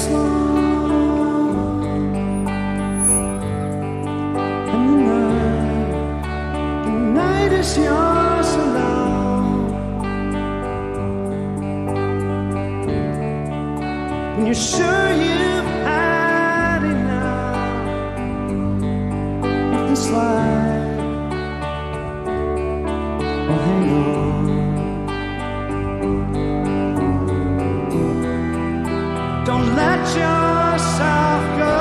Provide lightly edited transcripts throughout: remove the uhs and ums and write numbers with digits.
is long and the night is yours alone. When you're sure you've had enough of this life, well, hang on. Don't let yourself go,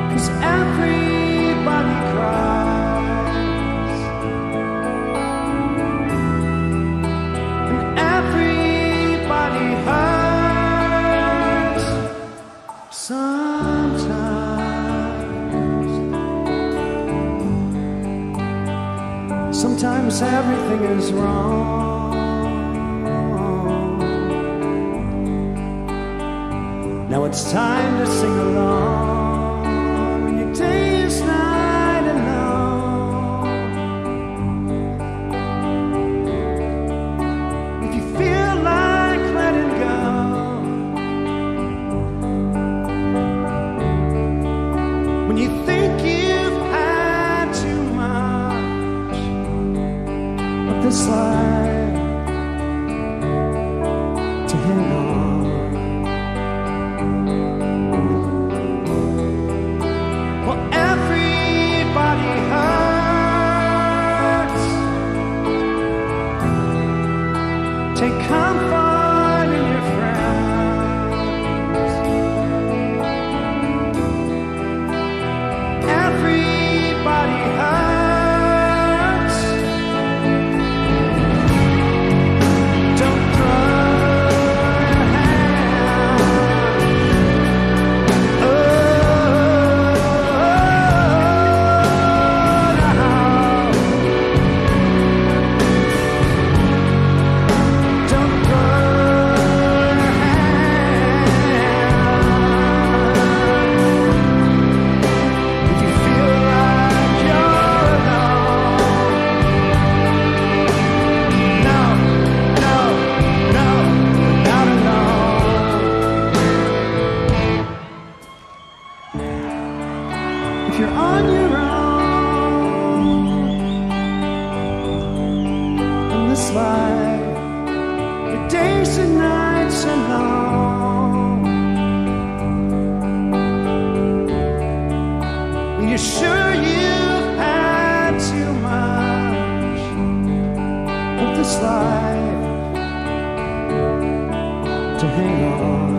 'cause everybody cries and everybody hurts sometimes. Sometimes everything is wrong. Now it's time to sing along when your day is night alone. If you feel like letting go, when you think you've had too much of this life to hang on. Take comfort in your friends. Everybody hurts. Don't throw your hand. Oh, no. Don't throw your hand. If you feel like you're alone. No, no, no, you're not alone. If you're on your own in this life, your days and nights are long. When you're sure you've had too much of this life to hang on.